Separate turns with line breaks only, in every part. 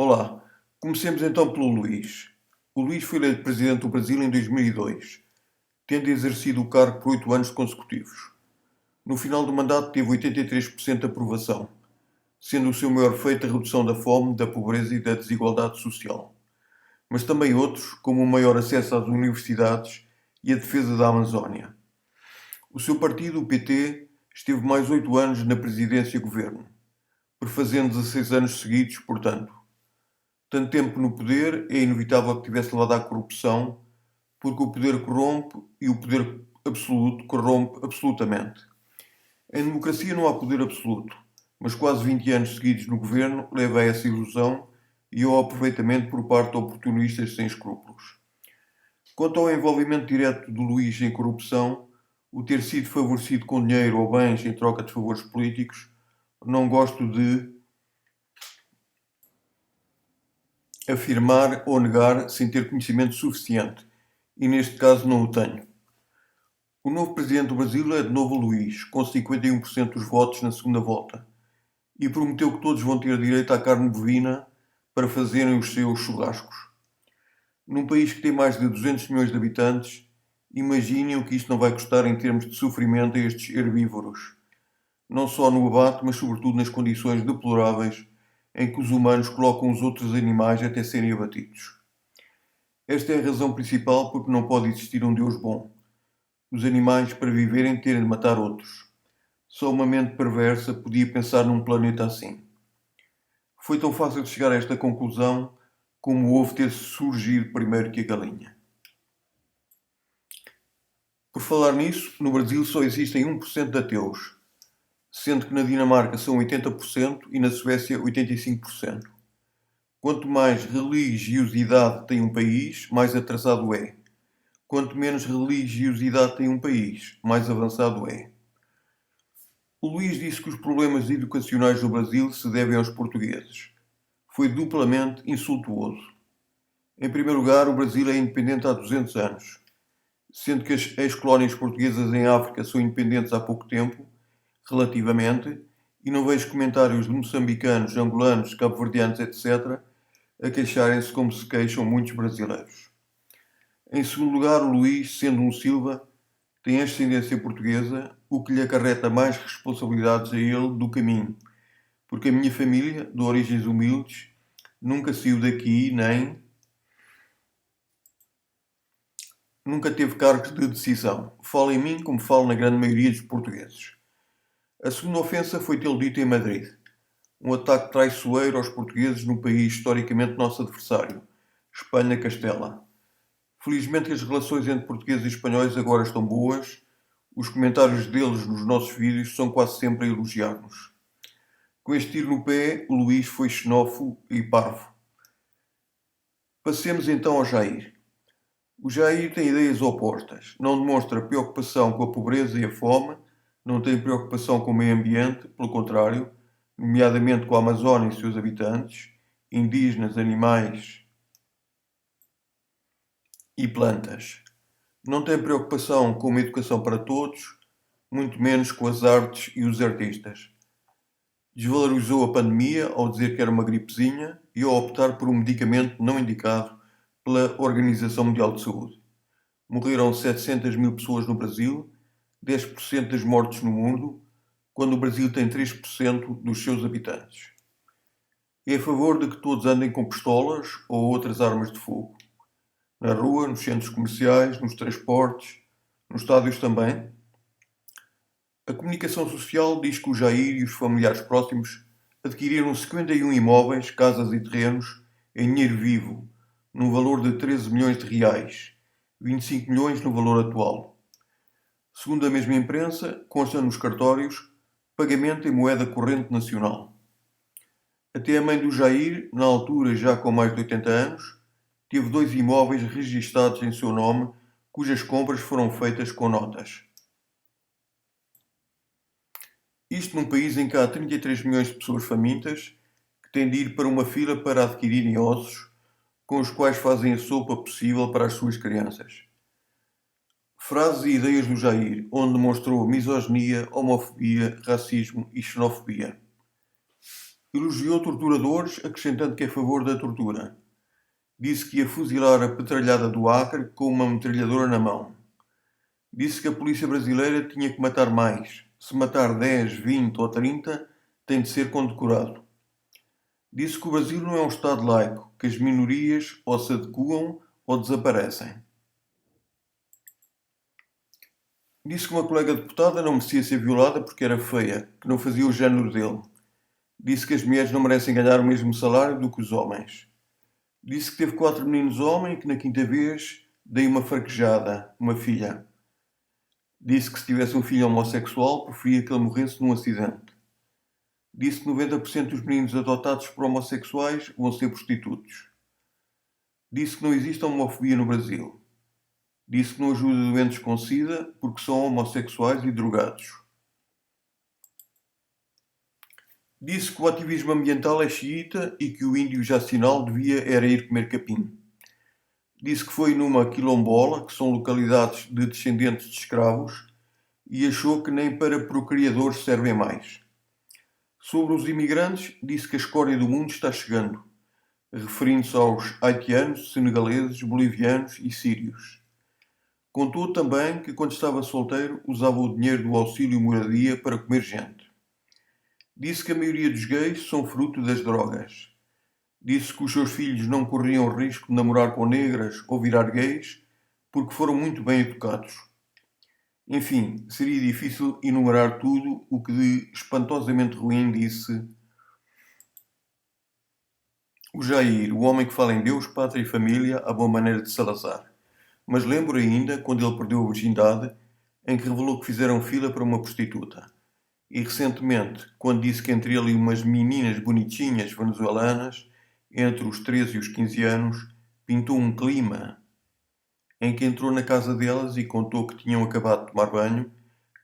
Olá, comecemos então pelo Luís. O Luís foi eleito presidente do Brasil em 2002, tendo exercido o cargo por 8 anos consecutivos. No final do mandato teve 83% de aprovação, sendo o seu maior feito a redução da fome, da pobreza e da desigualdade social. Mas também outros, como o maior acesso às universidades e a defesa da Amazónia. O seu partido, o PT, esteve mais 8 anos na presidência e governo, prefazendo 16 anos seguidos, portanto. Tanto tempo no poder é inevitável que tivesse levado à corrupção, porque o poder corrompe e o poder absoluto corrompe absolutamente. Em democracia não há poder absoluto, mas quase 20 anos seguidos no governo leva a essa ilusão e ao aproveitamento por parte de oportunistas sem escrúpulos. Quanto ao envolvimento direto do Luís em corrupção, o ter sido favorecido com dinheiro ou bens em troca de favores políticos, não gosto de afirmar ou negar sem ter conhecimento suficiente, e neste caso não o tenho. O novo presidente do Brasil é de novo Luís, com 51% dos votos na segunda volta, e prometeu que todos vão ter direito à carne bovina para fazerem os seus churrascos. Num país que tem mais de 200 milhões de habitantes, imaginem o que isto não vai custar em termos de sofrimento a estes herbívoros, não só no abate, mas sobretudo nas condições deploráveis em que os humanos colocam os outros animais até serem abatidos. Esta é a razão principal porque não pode existir um Deus bom. Os animais, para viverem, terem de matar outros. Só uma mente perversa podia pensar num planeta assim. Foi tão fácil de chegar a esta conclusão como o ovo ter surgido primeiro que a galinha. Por falar nisso, no Brasil só existem 1% de ateus, sendo que na Dinamarca são 80% e na Suécia 85%. Quanto mais religiosidade tem um país, mais atrasado é. Quanto menos religiosidade tem um país, mais avançado é. O Luís disse que os problemas educacionais do Brasil se devem aos portugueses. Foi duplamente insultuoso. Em primeiro lugar, o Brasil é independente há 200 anos, sendo que as ex-colónias portuguesas em África são independentes há pouco tempo, relativamente, e não vejo comentários de moçambicanos, angolanos, cabo-verdianos, etc., a queixarem-se como se queixam muitos brasileiros. Em segundo lugar, o Luís, sendo um Silva, tem ascendência portuguesa, o que lhe acarreta mais responsabilidades a ele do caminho, porque a minha família, de origens humildes, nunca saiu daqui nunca teve cargos de decisão. Falo em mim como falo na grande maioria dos portugueses. A segunda ofensa foi tê-lo dito em Madrid. Um ataque traiçoeiro aos portugueses no país historicamente nosso adversário, Espanha-Castela. Felizmente as relações entre portugueses e espanhóis agora estão boas. Os comentários deles nos nossos vídeos são quase sempre a elogiar-nos. Com este tiro no pé, o Luís foi xenófobo e parvo. Passemos então ao Jair. O Jair tem ideias opostas. Não demonstra preocupação com a pobreza e a fome, não tem preocupação com o meio ambiente, pelo contrário, nomeadamente com a Amazónia e seus habitantes, indígenas, animais e plantas. Não tem preocupação com uma educação para todos, muito menos com as artes e os artistas. Desvalorizou a pandemia ao dizer que era uma gripezinha e ao optar por um medicamento não indicado pela Organização Mundial de Saúde. Morreram 700 mil pessoas no Brasil, 10% das mortes no mundo, quando o Brasil tem 3% dos seus habitantes. É a favor de que todos andem com pistolas ou outras armas de fogo. Na rua, nos centros comerciais, nos transportes, nos estádios também. A comunicação social diz que o Jair e os familiares próximos adquiriram 51 imóveis, casas e terrenos em dinheiro vivo, num valor de 13 milhões de reais, 25 milhões no valor atual. Segundo a mesma imprensa, consta nos cartórios pagamento em moeda corrente nacional. Até a mãe do Jair, na altura já com mais de 80 anos, teve 2 imóveis registados em seu nome, cujas compras foram feitas com notas. Isto num país em que há 33 milhões de pessoas famintas que têm de ir para uma fila para adquirirem ossos com os quais fazem a sopa possível para as suas crianças. Frases e ideias do Jair, onde demonstrou misoginia, homofobia, racismo e xenofobia. Elogiou torturadores, acrescentando que é a favor da tortura. Disse que ia fuzilar a petralhada do Acre com uma metralhadora na mão. Disse que a polícia brasileira tinha que matar mais. Se matar 10, 20 ou 30, tem de ser condecorado. Disse que o Brasil não é um Estado laico, que as minorias ou se adequam ou desaparecem. Disse que uma colega deputada não merecia ser violada porque era feia, que não fazia o género dele. Disse que as mulheres não merecem ganhar o mesmo salário do que os homens. Disse que teve 4 meninos homens e que na quinta vez dei uma fraquejada, uma filha. Disse que se tivesse um filho homossexual, preferia que ele morresse num acidente. Disse que 90% dos meninos adotados por homossexuais vão ser prostitutos. Disse que não existe homofobia no Brasil. Disse que não ajuda doentes com sida porque são homossexuais e drogados. Disse que o ativismo ambiental é xiita e que o índio jacinal devia era ir comer capim. Disse que foi numa quilombola, que são localidades de descendentes de escravos, e achou que nem para procriadores servem mais. Sobre os imigrantes, disse que a escória do mundo está chegando, referindo-se aos haitianos, senegaleses, bolivianos e sírios. Contou também que quando estava solteiro usava o dinheiro do auxílio moradia para comer gente. Disse que a maioria dos gays são fruto das drogas. Disse que os seus filhos não corriam o risco de namorar com negras ou virar gays porque foram muito bem educados. Enfim, seria difícil enumerar tudo o que de espantosamente ruim disse o Jair, o homem que fala em Deus, pátria e família, à boa maneira de Salazar. Mas lembro ainda quando ele perdeu a virgindade, em que revelou que fizeram fila para uma prostituta. E recentemente, quando disse que entre ele e umas meninas bonitinhas venezuelanas, entre os 13 e os 15 anos, pintou um clima em que entrou na casa delas e contou que tinham acabado de tomar banho,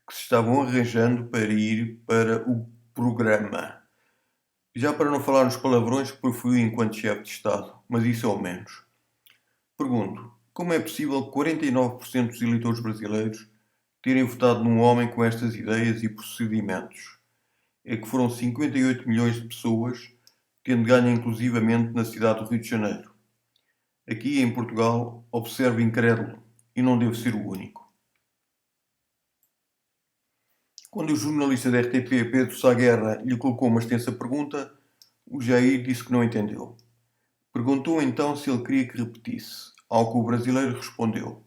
que se estavam arranjando para ir para o programa. Já para não falar nos palavrões que proferiu enquanto chefe de Estado, mas isso é o menos. Pergunto, como é possível 49% dos eleitores brasileiros terem votado num homem com estas ideias e procedimentos? É que foram 58 milhões de pessoas, tendo ganho inclusivamente na cidade do Rio de Janeiro. Aqui em Portugal, observo incrédulo, e não devo ser o único. Quando o jornalista da RTP, Pedro Sá Guerra, lhe colocou uma extensa pergunta, o Jair disse que não entendeu. Perguntou então se ele queria que repetisse, ao que o brasileiro respondeu: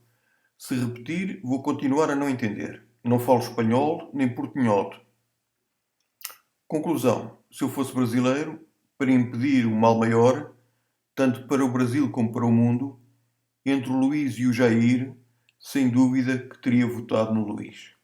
se repetir, vou continuar a não entender. Não falo espanhol nem portunhol. Conclusão: se eu fosse brasileiro, para impedir o mal maior, tanto para o Brasil como para o mundo, entre o Luís e o Jair, sem dúvida que teria votado no Luís.